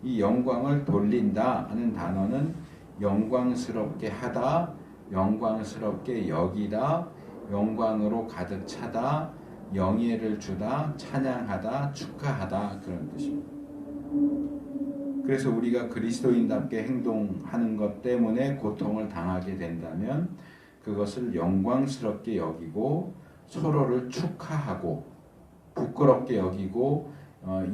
이 영광을 돌린다 하는 단어는 영광스럽게 하다, 영광스럽게 여기다, 영광으로 가득 차다, 영예를 주다, 찬양하다, 축하하다 그런 뜻입니다. 그래서 우리가 그리스도인답게 행동하는 것 때문에 고통을 당하게 된다면 그것을 영광스럽게 여기고 서로를 축하하고 부끄럽게 여기고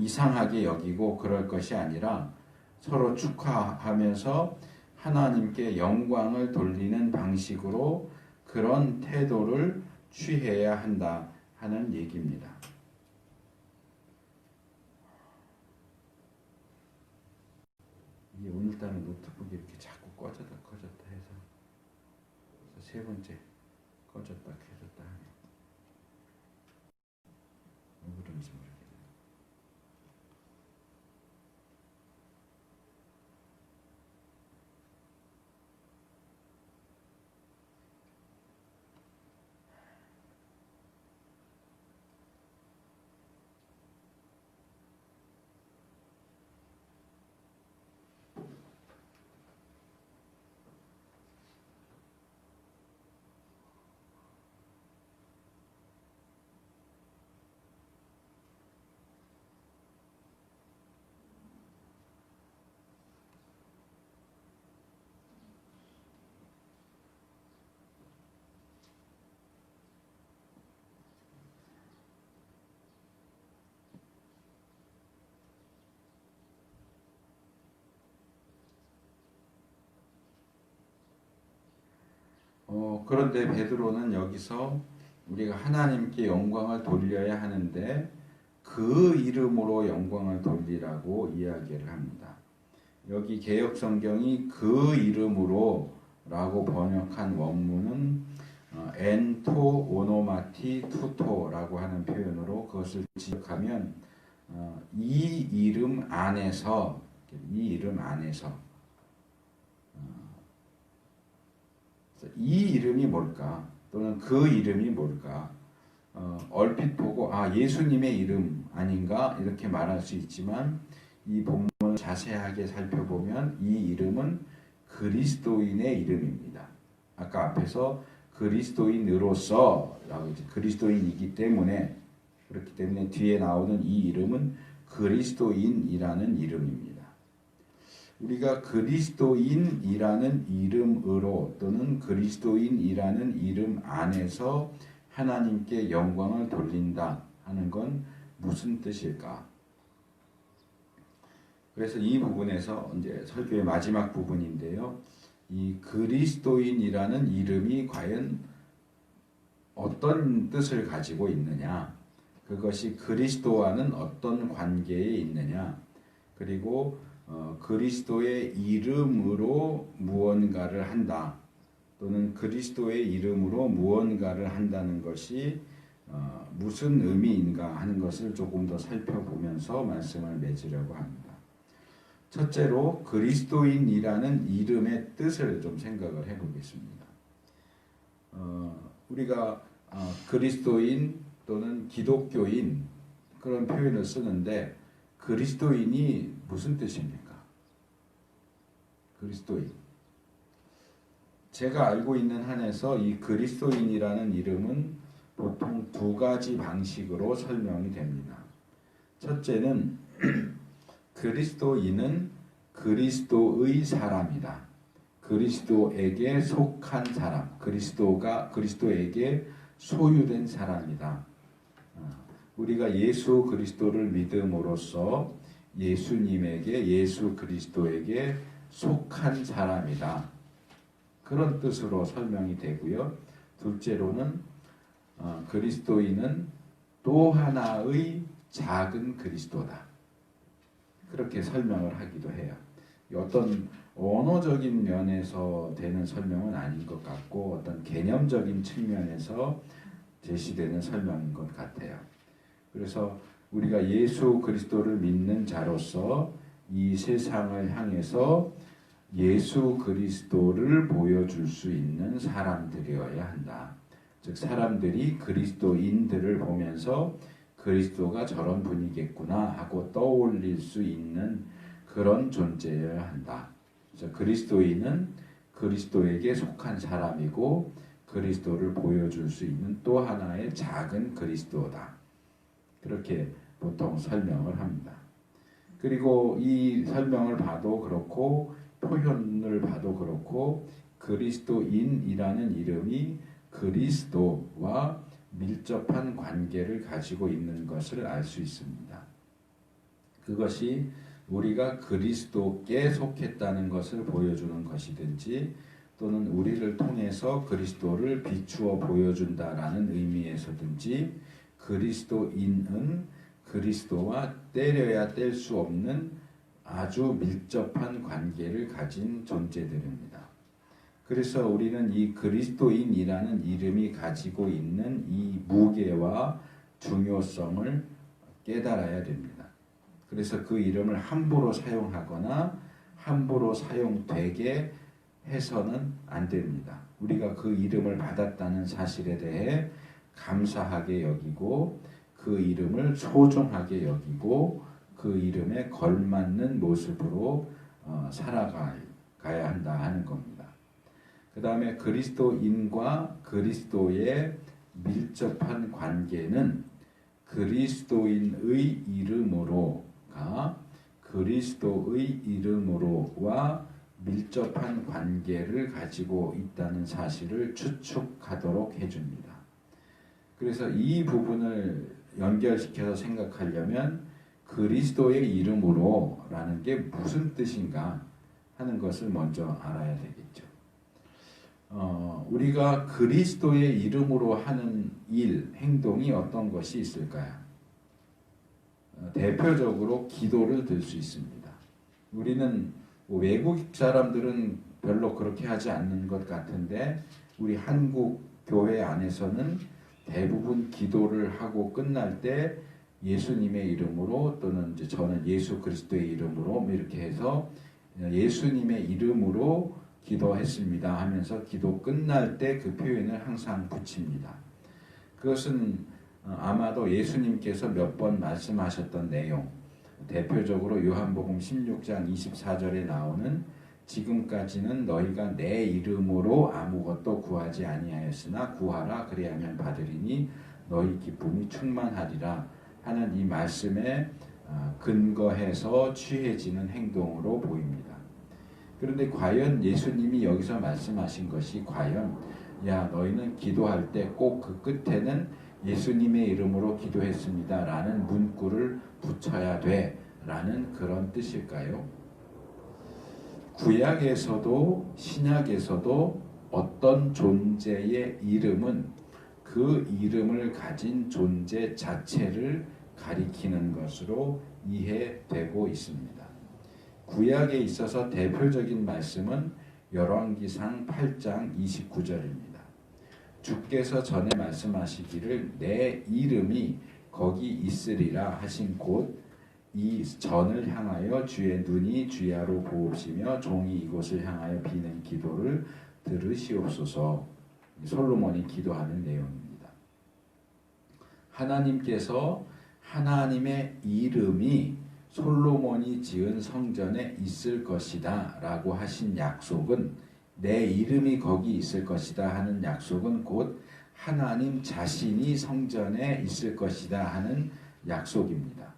이상하게 여기고 그럴 것이 아니라 서로 축하하면서 하나님께 영광을 돌리는 방식으로 그런 태도를 취해야 한다 하는 얘기입니다. 이게 오늘따라 노트북이 이렇게 자꾸 꺼졌다 켜졌다 해서 세 번째 꺼졌다 켜졌다 하네. 왜 그런지 모르겠네. 그런데 베드로는 여기서 우리가 하나님께 영광을 돌려야 하는데 그 이름으로 영광을 돌리라고 이야기를 합니다. 여기 개역 성경이 그 이름으로 라고 번역한 원문은 엔토 오노마티 투토라고 하는 표현으로 그것을 지역하면 이 이름 안에서 이 이름이 뭘까? 또는 그 이름이 뭘까? 얼핏 보고 예수님의 이름 아닌가? 이렇게 말할 수 있지만 이 본문을 자세하게 살펴보면 이 이름은 그리스도인의 이름입니다. 아까 앞에서 그리스도인으로서 그리스도인이기 때문에 그렇기 때문에 뒤에 나오는 이 이름은 그리스도인이라는 이름입니다. 우리가 그리스도인이라는 이름으로 또는 그리스도인이라는 이름 안에서 하나님께 영광을 돌린다 하는 건 무슨 뜻일까? 그래서 이 부분에서 이제 설교의 마지막 부분인데요. 이 그리스도인이라는 이름이 과연 어떤 뜻을 가지고 있느냐? 그것이 그리스도와는 어떤 관계에 있느냐? 그리고 그리스도의 이름으로 무언가를 한다 또는 그리스도의 이름으로 무언가를 한다는 것이 무슨 의미인가 하는 것을 조금 더 살펴보면서 말씀을 맺으려고 합니다. 첫째로 그리스도인이라는 이름의 뜻을 좀 생각을 해보겠습니다. 우리가 그리스도인 또는 기독교인 그런 표현을 쓰는데 그리스도인이 무슨 뜻입니까? 그리스도인. 제가 알고 있는 한에서 이 그리스도인이라는 이름은 보통 두 가지 방식으로 설명이 됩니다. 첫째는 그리스도인은 그리스도의 사람이다. 그리스도에게 속한 사람, 그리스도에게 소유된 사람이다. 우리가 예수 그리스도를 믿음으로써 예수 그리스도에게 속한 사람이다. 그런 뜻으로 설명이 되고요. 둘째로는 그리스도인은 또 하나의 작은 그리스도다. 그렇게 설명을 하기도 해요. 어떤 언어적인 면에서 되는 설명은 아닌 것 같고 어떤 개념적인 측면에서 제시되는 설명인 것 같아요. 그래서 우리가 예수 그리스도를 믿는 자로서 이 세상을 향해서 예수 그리스도를 보여줄 수 있는 사람들이어야 한다. 즉 사람들이 그리스도인들을 보면서 그리스도가 저런 분이겠구나 하고 떠올릴 수 있는 그런 존재여야 한다. 그래서 그리스도인은 그리스도에게 속한 사람이고 그리스도를 보여줄 수 있는 또 하나의 작은 그리스도다. 그렇게 보통 설명을 합니다. 그리고 이 설명을 봐도 그렇고 표현을 봐도 그렇고 그리스도인이라는 이름이 그리스도와 밀접한 관계를 가지고 있는 것을 알 수 있습니다. 그것이 우리가 그리스도께 속했다는 것을 보여주는 것이든지 또는 우리를 통해서 그리스도를 비추어 보여준다라는 의미에서든지 그리스도인은 그리스도와 떼려야 뗄 수 없는 아주 밀접한 관계를 가진 존재들입니다. 그래서 우리는 이 그리스도인이라는 이름이 가지고 있는 이 무게와 중요성을 깨달아야 됩니다. 그래서 그 이름을 함부로 사용하거나 함부로 사용되게 해서는 안 됩니다. 우리가 그 이름을 받았다는 사실에 대해 감사하게 여기고 그 이름을 소중하게 여기고 그 이름에 걸맞는 모습으로 살아가야 한다 하는 겁니다. 그 다음에 그리스도인과 그리스도의 밀접한 관계는 그리스도인의 이름으로가 그리스도의 이름으로와 밀접한 관계를 가지고 있다는 사실을 추측하도록 해줍니다. 그래서 이 부분을 연결시켜서 생각하려면 그리스도의 이름으로라는 게 무슨 뜻인가 하는 것을 먼저 알아야 되겠죠. 우리가 그리스도의 이름으로 하는 일, 행동이 어떤 것이 있을까요? 대표적으로 기도를 들 수 있습니다. 우리는 외국 사람들은 별로 그렇게 하지 않는 것 같은데 우리 한국 교회 안에서는 대부분 기도를 하고 끝날 때 예수님의 이름으로 또는 이제 저는 예수 그리스도의 이름으로 이렇게 해서 예수님의 이름으로 기도했습니다 하면서 기도 끝날 때 그 표현을 항상 붙입니다. 그것은 아마도 예수님께서 몇 번 말씀하셨던 내용, 대표적으로 요한복음 16장 24절에 나오는 지금까지는 너희가 내 이름으로 아무것도 구하지 아니하였으나 구하라 그리하면 받으리니 너희 기쁨이 충만하리라 하는 이 말씀에 근거해서 취해지는 행동으로 보입니다. 그런데 과연 예수님이 여기서 말씀하신 것이 과연 야 너희는 기도할 때 꼭 그 끝에는 예수님의 이름으로 기도했습니다 라는 문구를 붙여야 돼 라는 그런 뜻일까요? 구약에서도 신약에서도 어떤 존재의 이름은 그 이름을 가진 존재 자체를 가리키는 것으로 이해되고 있습니다. 구약에 있어서 대표적인 말씀은 열왕기상 8장 29절입니다. 주께서 전에 말씀하시기를 내 이름이 거기 있으리라 하신 곳 이 전을 향하여 주의 눈이 주야로 보옵시며 종이 이곳을 향하여 비는 기도를 들으시옵소서. 솔로몬이 기도하는 내용입니다. 하나님께서 하나님의 이름이 솔로몬이 지은 성전에 있을 것이다 라고 하신 약속은 내 이름이 거기 있을 것이다 하는 약속은 곧 하나님 자신이 성전에 있을 것이다 하는 약속입니다.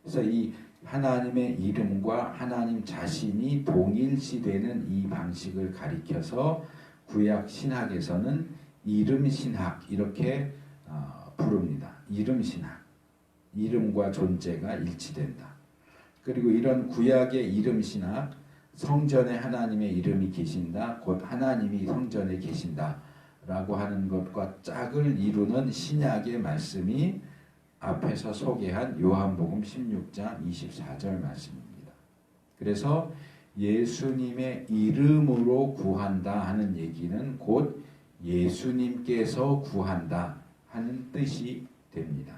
그래서 이 하나님의 이름과 하나님 자신이 동일시되는 이 방식을 가리켜서 구약 신학에서는 이름 신학 이렇게 부릅니다. 이름 신학. 이름과 존재가 일치된다. 그리고 이런 구약의 이름 신학, 성전에 하나님의 이름이 계신다, 곧 하나님이 성전에 계신다 라고 하는 것과 짝을 이루는 신약의 말씀이 앞에서 소개한 요한복음 16장 24절 말씀입니다. 그래서 예수님의 이름으로 구한다 하는 얘기는 곧 예수님께서 구한다 하는 뜻이 됩니다.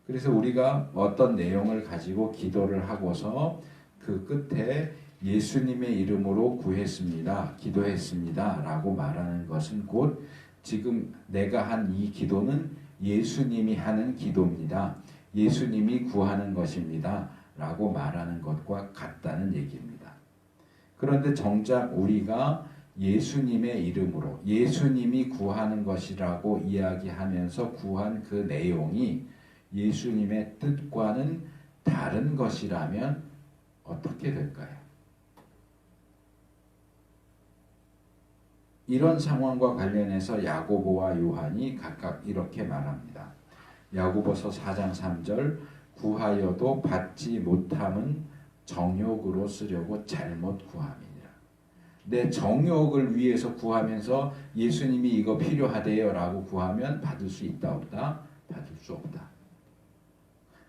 그래서 우리가 어떤 내용을 가지고 기도를 하고서 그 끝에 예수님의 이름으로 구했습니다. 기도했습니다. 라고 말하는 것은 곧 지금 내가 한 이 기도는 예수님이 하는 기도입니다. 예수님이 구하는 것입니다. 라고 말하는 것과 같다는 얘기입니다. 그런데 정작 우리가 예수님의 이름으로 예수님이 구하는 것이라고 이야기하면서 구한 그 내용이 예수님의 뜻과는 다른 것이라면 어떻게 될까요? 이런 상황과 관련해서 야고보와 요한이 각각 이렇게 말합니다. 야고보서 4장 3절 구하여도 받지 못함은 정욕으로 쓰려고 잘못 구함이니라. 내 정욕을 위해서 구하면서 예수님이 이거 필요하대요 라고 구하면 받을 수 있다 없다? 받을 수 없다.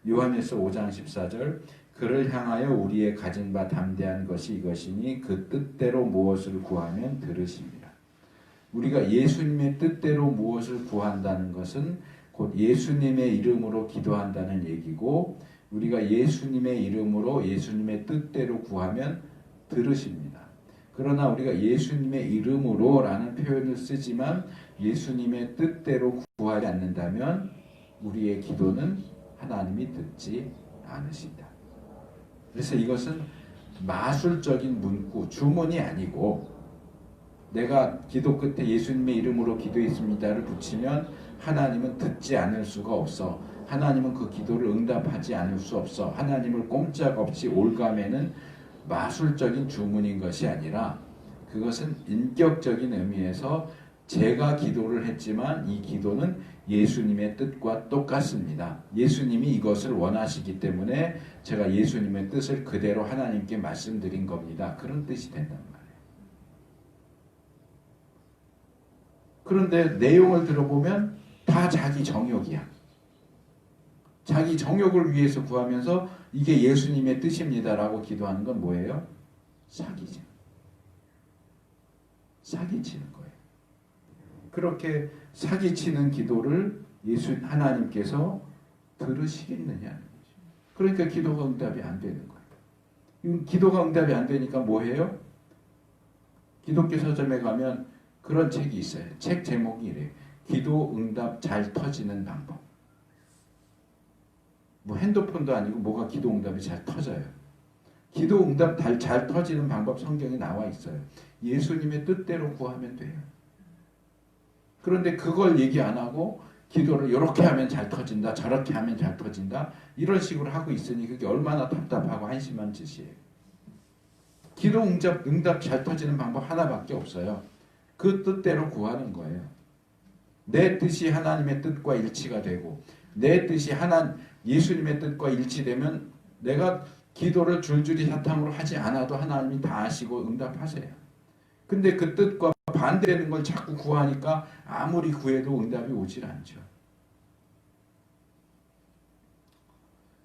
요한일서 5장 14절 그를 향하여 우리의 가진 바 담대한 것이 이것이니 그 뜻대로 무엇을 구하면 들으십니다. 우리가 예수님의 뜻대로 무엇을 구한다는 것은 곧 예수님의 이름으로 기도한다는 얘기고 우리가 예수님의 이름으로 예수님의 뜻대로 구하면 들으십니다. 그러나 우리가 예수님의 이름으로 라는 표현을 쓰지만 예수님의 뜻대로 구하지 않는다면 우리의 기도는 하나님이 듣지 않으신다. 그래서 이것은 마술적인 문구, 주문이 아니고 내가 기도 끝에 예수님의 이름으로 기도했습니다를 붙이면 하나님은 듣지 않을 수가 없어. 하나님은 그 기도를 응답하지 않을 수 없어. 하나님을 꼼짝없이 올가매는 마술적인 주문인 것이 아니라 그것은 인격적인 의미에서 제가 기도를 했지만 이 기도는 예수님의 뜻과 똑같습니다. 예수님이 이것을 원하시기 때문에 제가 예수님의 뜻을 그대로 하나님께 말씀드린 겁니다. 그런 뜻이 된단 말이에요. 그런데 내용을 들어보면 다 자기 정욕이야. 자기 정욕을 위해서 구하면서 이게 예수님의 뜻입니다라고 기도하는 건 뭐예요? 사기죠. 사기치는 거예요. 그렇게 사기치는 기도를 하나님께서 들으시겠느냐는 거죠. 그러니까 기도가 응답이 안 되는 거예요. 기도가 응답이 안 되니까 뭐해요? 기독교 서점에 가면 그런 책이 있어요. 책 제목이 이래요. 기도 응답 잘 터지는 방법. 뭐 핸드폰도 아니고 뭐가 기도 응답이 잘 터져요. 기도 응답 잘 터지는 방법 성경에 나와 있어요. 예수님의 뜻대로 구하면 돼요. 그런데 그걸 얘기 안 하고 기도를 이렇게 하면 잘 터진다, 저렇게 하면 잘 터진다 이런 식으로 하고 있으니 그게 얼마나 답답하고 한심한 짓이에요. 기도 응답 잘 터지는 방법 하나밖에 없어요. 그 뜻대로 구하는 거예요. 내 뜻이 하나님의 뜻과 일치가 되고 내 뜻이 예수님의 뜻과 일치되면 내가 기도를 줄줄이 사탕으로 하지 않아도 하나님이 다 아시고 응답하세요. 근데 그 뜻과 반대되는 걸 자꾸 구하니까 아무리 구해도 응답이 오질 않죠.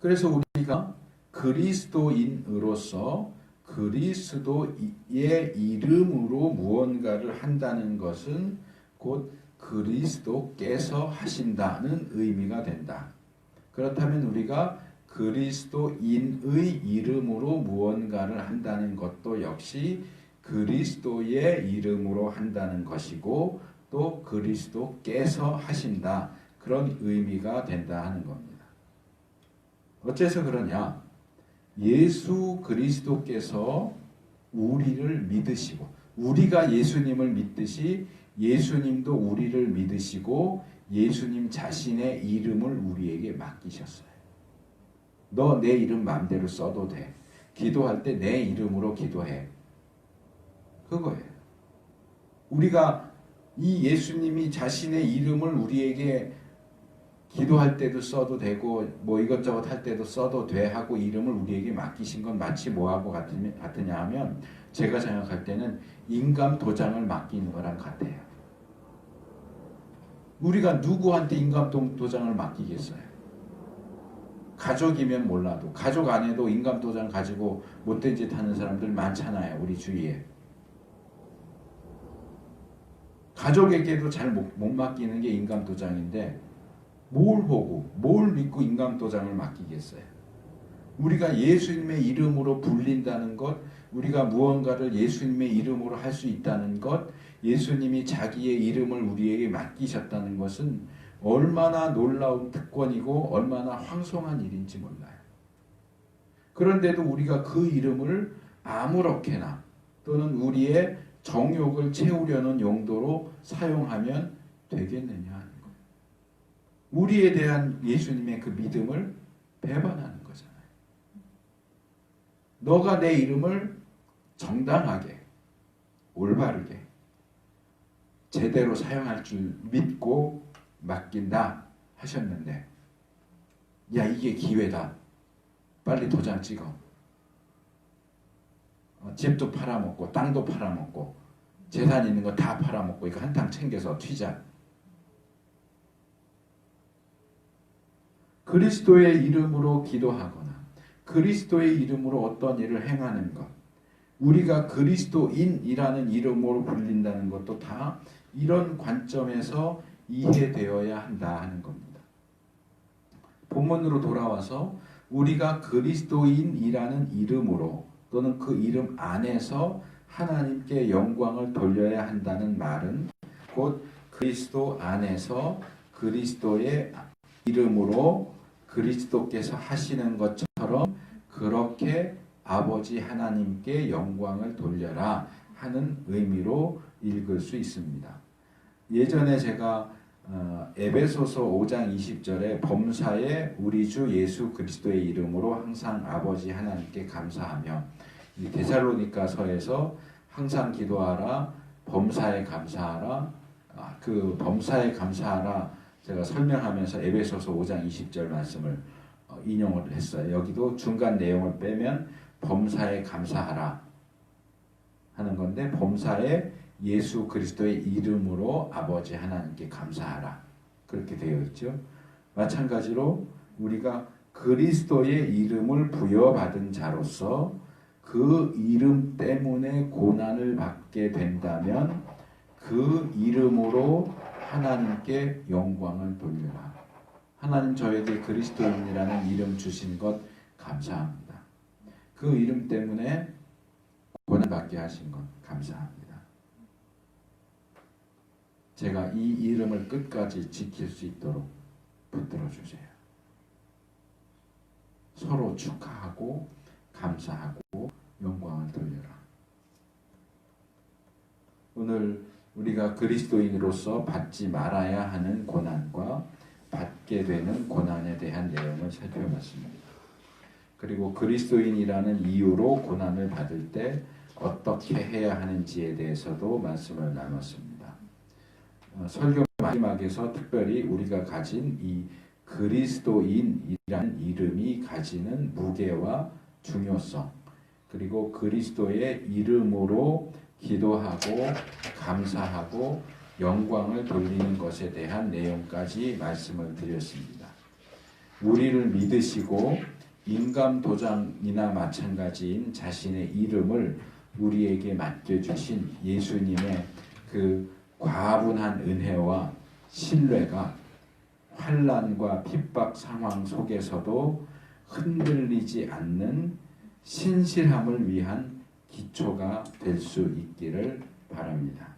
그래서 우리가 그리스도인으로서 그리스도의 이름으로 무언가를 한다는 것은 곧 그리스도께서 하신다는 의미가 된다. 그렇다면 우리가 그리스도인의 이름으로 무언가를 한다는 것도 역시 그리스도의 이름으로 한다는 것이고 또 그리스도께서 하신다. 그런 의미가 된다 하는 겁니다. 어째서 그러냐? 예수 그리스도께서 우리를 믿으시고 우리가 예수님을 믿듯이 예수님도 우리를 믿으시고 예수님 자신의 이름을 우리에게 맡기셨어요. 너 내 이름 마음대로 써도 돼. 기도할 때 내 이름으로 기도해. 그거예요. 우리가 이 예수님이 자신의 이름을 우리에게 기도할 때도 써도 되고 뭐 이것저것 할 때도 써도 돼 하고 이름을 우리에게 맡기신 건 마치 뭐하고 같으냐 하면 제가 생각할 때는 인감 도장을 맡기는 거랑 같아요. 우리가 누구한테 인감 도장을 맡기겠어요? 가족이면 몰라도 가족 안에도 인감 도장 가지고 못된 짓 하는 사람들 많잖아요. 우리 주위에. 가족에게도 잘 못 맡기는 게 인감 도장인데 뭘 보고 뭘 믿고 인감 도장을 맡기겠어요? 우리가 예수님의 이름으로 불린다는 것, 우리가 무언가를 예수님의 이름으로 할 수 있다는 것, 예수님이 자기의 이름을 우리에게 맡기셨다는 것은 얼마나 놀라운 특권이고 얼마나 황송한 일인지 몰라요. 그런데도 우리가 그 이름을 아무렇게나 또는 우리의 정욕을 채우려는 용도로 사용하면 되겠느냐 하는 거예요. 우리에 대한 예수님의 그 믿음을 배반하는 거잖아요. 너가 내 이름을 정당하게 올바르게 제대로 사용할 줄 믿고 맡긴다 하셨는데 야 이게 기회다. 빨리 도장 찍어. 집도 팔아먹고 땅도 팔아먹고 재산 있는 거 다 팔아먹고 이거 한탕 챙겨서 튀자. 그리스도의 이름으로 기도하거나 그리스도의 이름으로 어떤 일을 행하는 것, 우리가 그리스도인이라는 이름으로 불린다는 것도 다 이런 관점에서 이해되어야 한다 하는 겁니다. 본문으로 돌아와서 우리가 그리스도인이라는 이름으로 또는 그 이름 안에서 하나님께 영광을 돌려야 한다는 말은 곧 그리스도 안에서 그리스도의 이름으로 그리스도께서 하시는 것처럼 그렇게 아버지 하나님께 영광을 돌려라 하는 의미로 읽을 수 있습니다. 예전에 제가 에베소서 5장 20절에 범사에 우리 주 예수 그리스도의 이름으로 항상 아버지 하나님께 감사하며, 이 데살로니가서에서 항상 기도하라, 범사에 감사하라, 그 범사에 감사하라 제가 설명하면서 에베소서 5장 20절 말씀을 인용을 했어요. 여기도 중간 내용을 빼면 범사에 감사하라 하는 건데, 범사에 예수 그리스도의 이름으로 아버지 하나님께 감사하라 그렇게 되어 있죠. 마찬가지로 우리가 그리스도의 이름을 부여받은 자로서 그 이름 때문에 고난을 받게 된다면 그 이름으로 하나님께 영광을 돌려라. 하나님 저에게 그리스도인이라는 이름 주신 것 감사합니다. 그 이름 때문에 고난받게 하신 것 감사합니다. 제가 이 이름을 끝까지 지킬 수 있도록 붙들어 주세요. 서로 축하하고 감사하고 영광을 돌려라. 오늘 우리가 그리스도인으로서 받지 말아야 하는 고난과 받게 되는 고난에 대한 내용을 살펴봤습니다. 그리고 그리스도인이라는 이유로 고난을 받을 때 어떻게 해야 하는지에 대해서도 말씀을 나눴습니다. 설교 마지막에서 특별히 우리가 가진 이 그리스도인이라는 이름이 가지는 무게와 중요성, 그리고 그리스도의 이름으로 기도하고 감사하고 영광을 돌리는 것에 대한 내용까지 말씀을 드렸습니다. 우리를 믿으시고 인감도장이나 마찬가지인 자신의 이름을 우리에게 맡겨주신 예수님의 그 과분한 은혜와 신뢰가 환난과 핍박 상황 속에서도 흔들리지 않는 신실함을 위한 기초가 될 수 있기를 바랍니다.